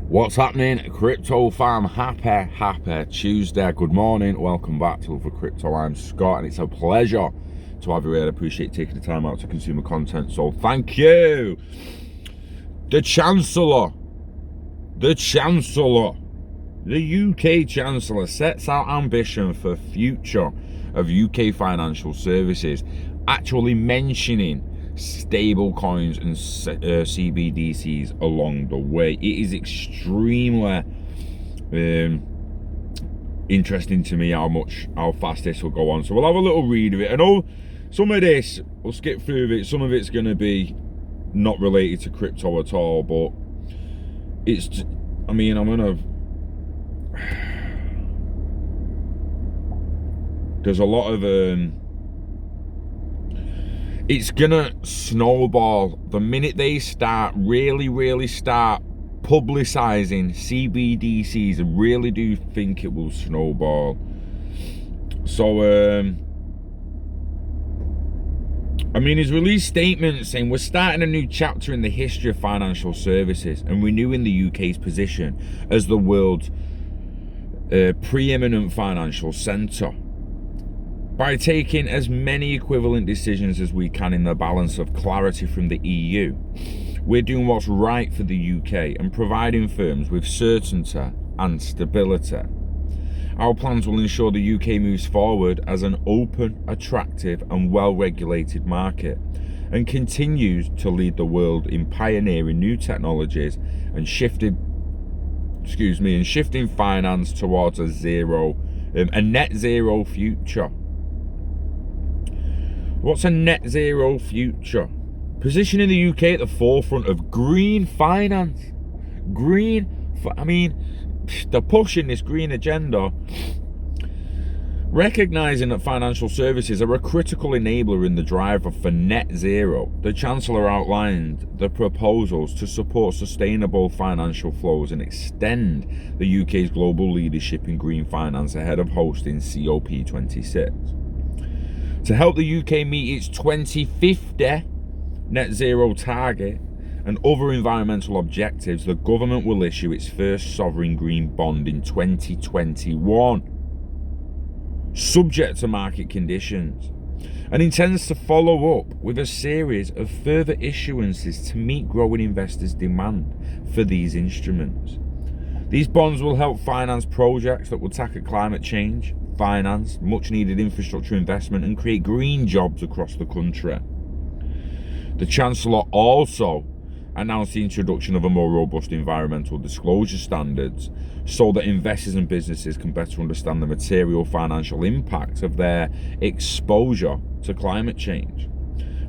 What's happening, crypto fam? Happy Tuesday. Good morning. Welcome back to Love for Crypto. I'm Scott, and it's a pleasure to have you here. I appreciate you taking the time out to consume the content. So thank you. The Chancellor, the UK Chancellor sets out ambition for future of UK financial services, actually mentioning StableCoins and CBDCs along the way. It is extremely interesting to me how fast this will go on. So we'll have a little read of it. I know some of this, we'll skip through it. Some of it's going to be not related to crypto at all, but it's, I mean, I'm going to, there's a lot of, it's gonna snowball the minute they start really start publicizing CBDCs. I really do think it will snowball. So I mean, he's released statements saying we're starting a new chapter in the history of financial services and renewing the UK's position as the world's preeminent financial centre by taking as many equivalent decisions as we can in the balance of clarity from the EU. We're doing what's right for the UK and providing firms with certainty and stability. Our plans will ensure the UK moves forward as an open, attractive and well-regulated market and continues to lead the world in pioneering new technologies and shifting finance towards a net zero future. What's a net zero future? Positioning the UK at the forefront of green finance. I mean, they're pushing this green agenda. Recognising that financial services are a critical enabler in the drive for net zero, the Chancellor outlined the proposals to support sustainable financial flows and extend the UK's global leadership in green finance ahead of hosting COP26. To help the UK meet its 2050 net zero target and other environmental objectives, the government will issue its first sovereign green bond in 2021, subject to market conditions, and intends to follow up with a series of further issuances to meet growing investors' demand for these instruments. These bonds will help finance projects that will tackle climate change, finance much needed infrastructure investment and create green jobs across the country. The Chancellor also announced the introduction of a more robust environmental disclosure standards so that investors and businesses can better understand the material financial impacts of their exposure to climate change,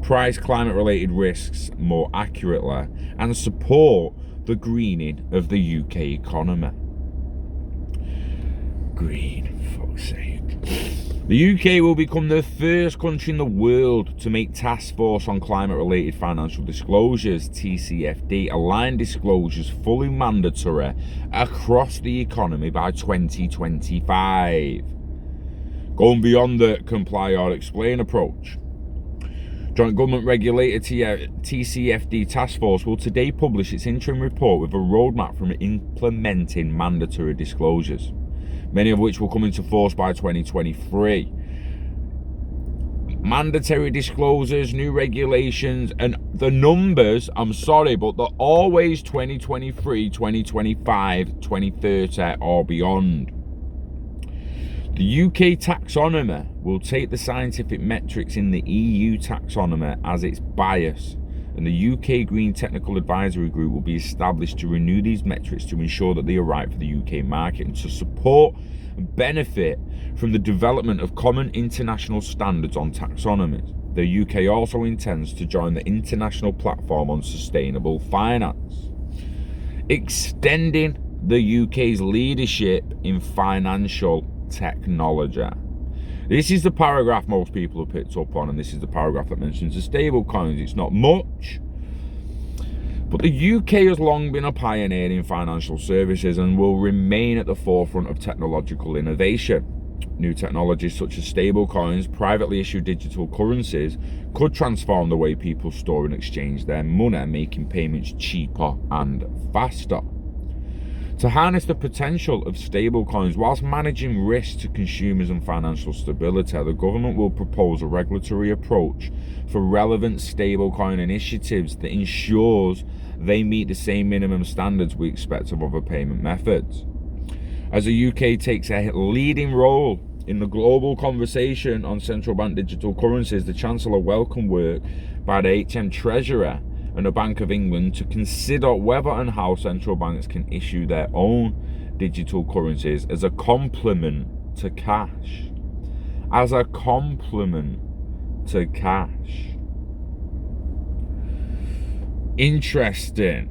price climate related risks more accurately and support the greening of the UK economy. Green, for fuck's sake. The UK will become the first country in the world to make Task Force on Climate-Related Financial Disclosures, TCFD, aligned disclosures fully mandatory across the economy by 2025. Going beyond the comply or explain approach, Joint Government Regulated TCFD Task Force will today publish its interim report with a roadmap for implementing mandatory disclosures, many of which will come into force by 2023. Mandatory disclosures, new regulations, and the numbers, I'm sorry, but they're always 2023, 2025, 2030 or beyond. The UK taxonomy will take the scientific metrics in the EU taxonomy as its bias, and the UK Green Technical Advisory Group will be established to renew these metrics to ensure that they are right for the UK market and to support and benefit from the development of common international standards on taxonomies. The UK also intends to join the International Platform on Sustainable Finance, extending the UK's leadership in financial technology. This is the paragraph most people have picked up on, and this is the paragraph that mentions the stable coins. It's not much, but the UK has long been a pioneer in financial services and will remain at the forefront of technological innovation. New technologies such as stable coins, privately issued digital currencies, could transform the way people store and exchange their money, making payments cheaper and faster. To harness the potential of stablecoins whilst managing risks to consumers and financial stability, the government will propose a regulatory approach for relevant stablecoin initiatives that ensures they meet the same minimum standards we expect of other payment methods. As the UK takes a leading role in the global conversation on central bank digital currencies, the Chancellor welcomed work by the Treasury and the Bank of England to consider whether and how central banks can issue their own digital currencies as a complement to cash. As a complement to cash. Interesting.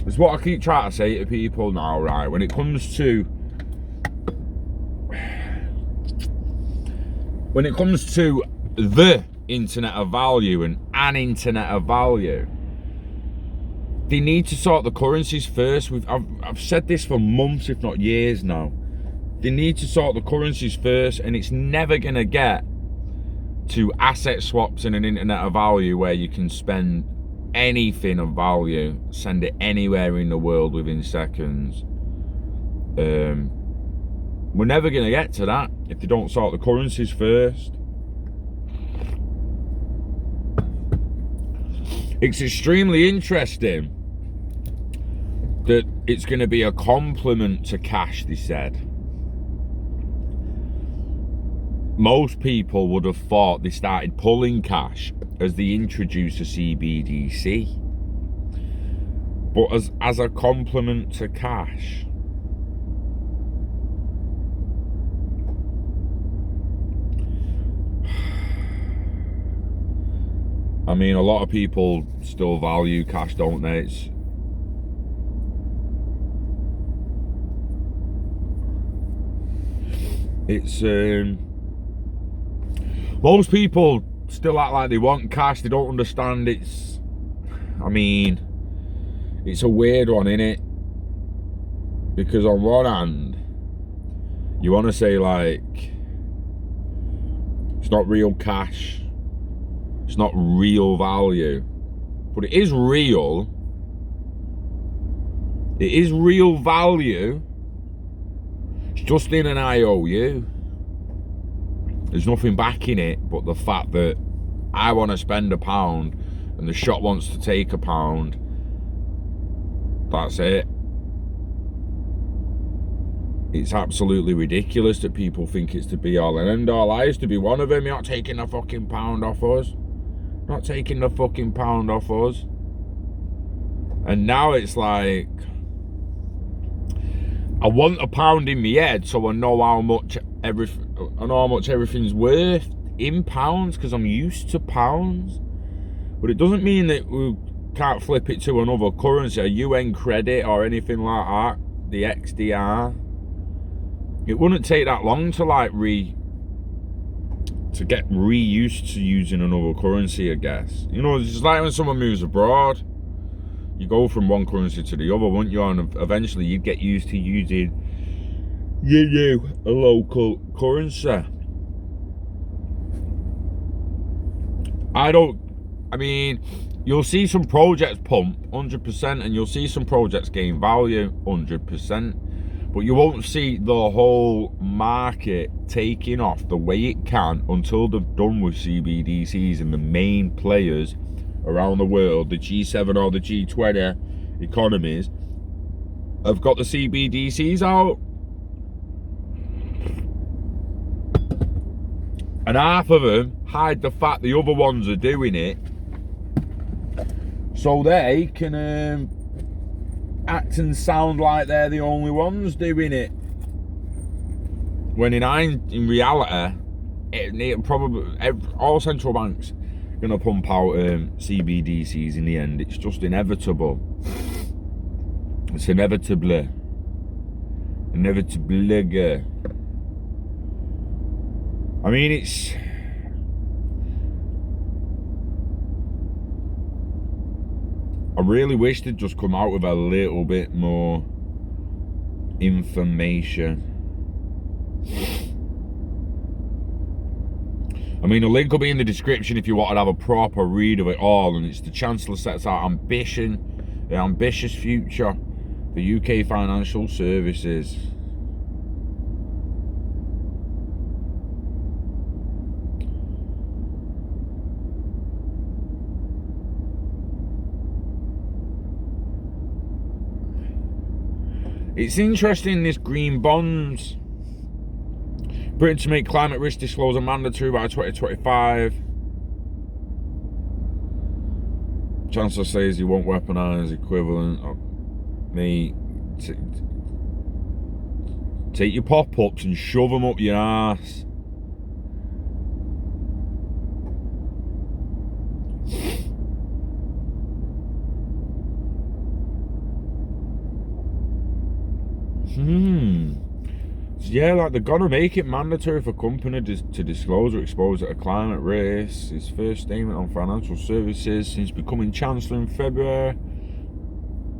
It's what I keep trying to say to people now, right? When it comes to the internet of value and an internet of value, they need to sort the currencies first. I've said this for months, if not years now. They need to sort the currencies first, and it's never going to get to asset swaps in an internet of value where you can spend anything of value, send it anywhere in the world within seconds. We're never going to get to that if they don't sort the currencies first. It's extremely interesting that it's going to be a complement to cash, they said. Most people would have thought they started pulling cash as they introduced a CBDC. But as a complement to cash. I mean, a lot of people still value cash, don't they? Most people still act like they want cash. They don't understand it's a weird one, innit? Because on one hand, you want to say, like, it's not real cash, it's not real value, but it is real. It is real value. It's just in an IOU. There's nothing backing it but the fact that I want to spend £1 and the shop wants to take £1. That's it. It's absolutely ridiculous that people think it's the be all and end all. I used to be one of them. You're not taking the fucking £1 off us. Not taking the fucking £1 off us. And now it's like, I want £1 in my head so I know how much everything's worth in pounds, because I'm used to pounds. But it doesn't mean that we can't flip it to another currency, a UN credit or anything like that, the XDR. It wouldn't take that long to get reused to using another currency, I guess. You know, it's just like when someone moves abroad. You go from one currency to the other, won't you? And eventually you get used to using a local currency. You'll see some projects pump 100%, and you'll see some projects gain value 100%. But you won't see the whole market taking off the way it can until they've done with CBDCs and the main players around the world, the G7 or the G20 economies, have got the CBDCs out. And half of them hide the fact the other ones are doing it, so they can act and sound like they're the only ones doing it. When in reality, all central banks gonna pump out CBDCs in the end. It's just inevitable. It's inevitable. I mean, I really wish they'd just come out with a little bit more information. I mean, a link will be in the description if you want to have a proper read of it all. And it's the Chancellor sets out the ambitious future for UK financial services. It's interesting, this green bonds. Britain to make climate risk disclosure mandatory by 2025. Chancellor says he won't weaponise equivalent of me. Take your pop-ups and shove them up your ass. Yeah, like they're gonna make it mandatory for companies to disclose or expose at a climate risk. His first statement on financial services since becoming Chancellor in February.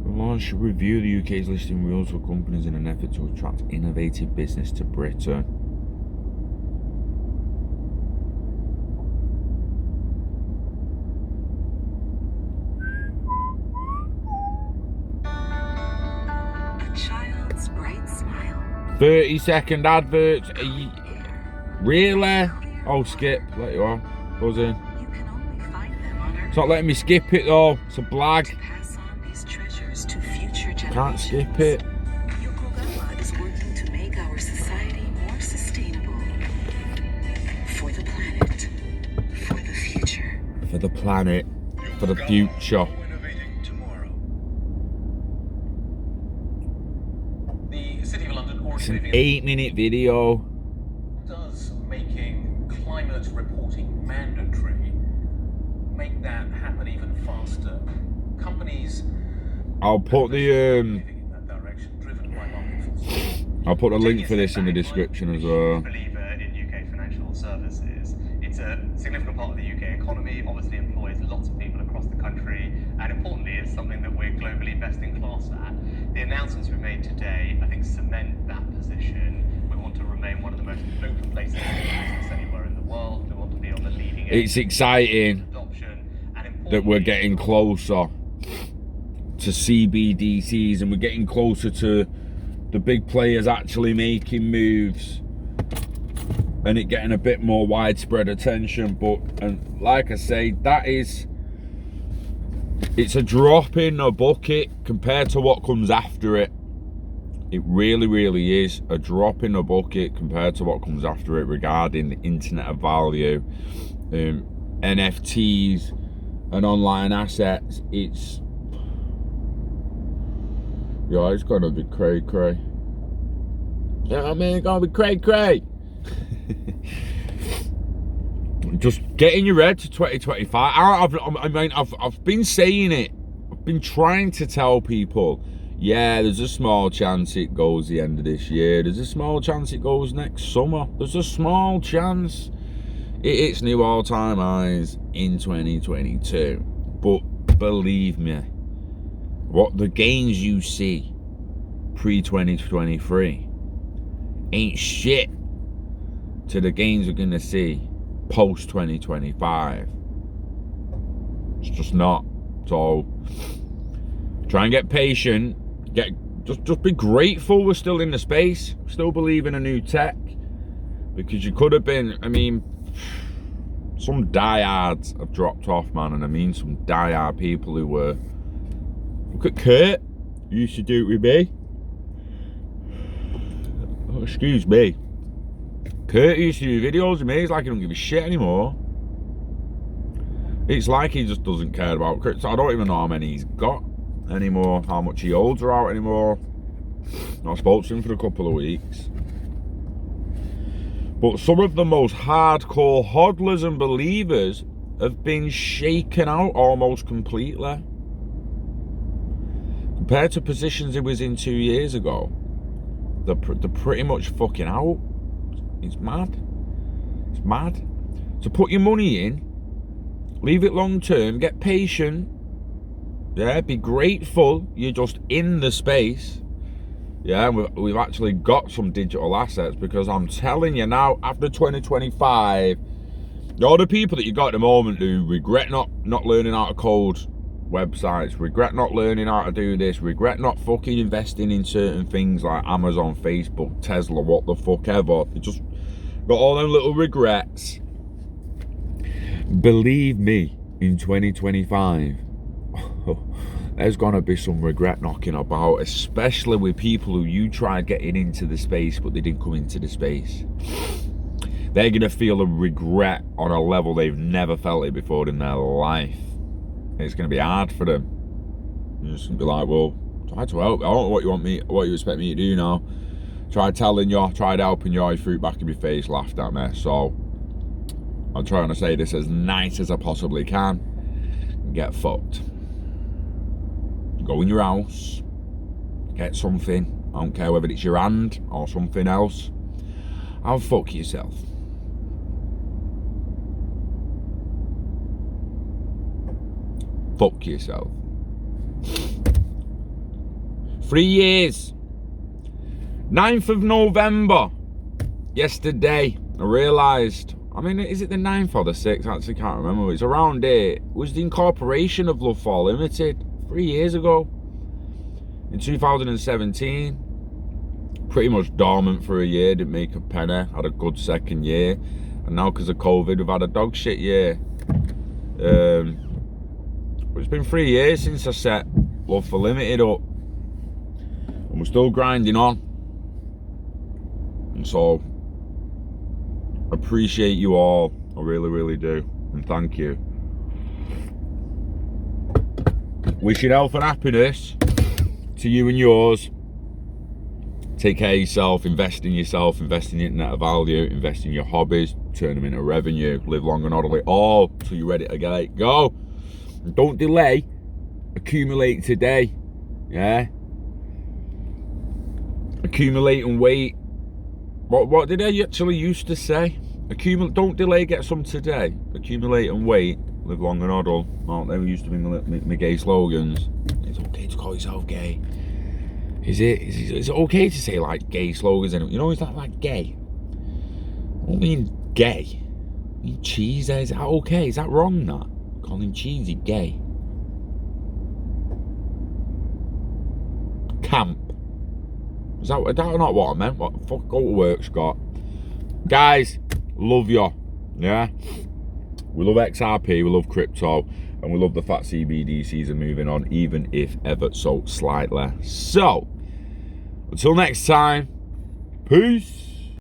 The law should review the UK's listing rules for companies in an effort to attract innovative business to Britain. A child's bright smile. 30-second adverts. Really? Oh, skip. Let you on. Buzzing. It's not letting me skip it though. It's a blag. Can't skip it. Your Kogama is working to make our society more sustainable. For the planet. For the future. For the planet. For the future. It's an 8-minute video. Does making climate reporting mandatory make that happen even faster? Companies I'll put the in that direction, driven by market forces. I'll put a link for this in the description as well. Believer in UK financial services. It's a significant part of the UK economy, obviously employs lots of people across the country, and importantly, it's something that we're globally best in class at. The announcements we made today, I think, cement that position. We want to remain one of the most open places to do business anywhere in the world. We want to be on the leading edge. It's exciting Adoption, and that we're getting closer to CBDCs and we're getting closer to the big players actually making moves and it getting a bit more widespread attention. But, and like I say, it's a drop in a bucket compared to what comes after it. It really, really is a drop in a bucket compared to what comes after it regarding the Internet of Value, NFTs and online assets. It's gonna be cray. Yeah, I mean, it's gonna be cray. Just getting your head to 2025. I've been saying it. I've been trying to tell people, yeah, there's a small chance it goes the end of this year. There's a small chance it goes next summer. There's a small chance it hits new all-time highs in 2022. But believe me, what the gains you see pre-2023 ain't shit to the gains we're gonna see post 2025. It's just not. So try and get patient. Just be grateful we're still in the space. Still believe in a new tech, because you could have been. I mean, some diehards have dropped off, man, and I mean some diehard people who were. Look at Kurt. He used to do it with me. Oh, excuse me. Kurt used to do videos with me. It's like he don't give a shit anymore. It's like he just doesn't care about crypto. I don't even know how many he's got anymore, how much he holds are out anymore. I spoke to him for a couple of weeks. But some of the most hardcore hodlers and believers have been shaken out almost completely. Compared to positions it was in 2 years ago, they're pretty much fucking out. It's mad. It's mad. So put your money in, leave it long term, get patient. Yeah, be grateful you're just in the space. Yeah, we've actually got some digital assets, because I'm telling you now, after 2025, All the people that you got at the moment who regret not learning how to code websites, regret not learning how to do this, regret not fucking investing in certain things like Amazon, Facebook, Tesla, what the fuck ever. They just got all them little regrets. Believe me, in 2025, there's gonna be some regret knocking about, especially with people who you tried getting into the space but they didn't come into the space. They're gonna feel a regret on a level they've never felt it before in their life. It's gonna be hard for them. You're just gonna be like, well, try to help. I don't know what you expect me to do now. Tried telling you, tried helping you, you threw it back in my face, laughed at me. So I'm trying to say this as nice as I possibly can. Get fucked. Go in your house, get something. I don't care whether it's your hand or something else. I'll fuck yourself. Fuck yourself. 3 years. 9th of November. Yesterday, I realised. I mean, is it the 9th or the 6th? I actually can't remember. It's around it. It was the incorporation of Ellipal Limited 3 years ago. In 2017. Pretty much dormant for a year. Didn't make a penny. Had a good second year. And now because of COVID, we've had a dog shit year. It's been 3 years since I set Ellipal Limited up. And we're still grinding on. And so, appreciate you all. I really, really do. And thank you. Wishing health and happiness to you and yours. Take care of yourself, invest in yourself, invest in your net of value, invest in your hobbies, turn them into revenue, live long and orderly, all till you're ready to get go. And don't delay, accumulate today, yeah? Accumulate and wait. What did I actually used to say? Don't delay, get some today. Accumulate and wait, live long and orderly. Oh, they used to be my gay slogans. It's okay to call yourself gay. Is it okay to say like gay slogans? You know, is that like gay? I don't mean gay. I mean cheesy. Is that okay? Is that wrong? That calling cheesy gay? Camp. Is that not what I meant? What the fuck? Go to work, Scott. Guys, love you. Yeah. We love XRP. We love crypto. And we love the fat CBDCs are moving on, even if ever so slightly. So, until next time, peace.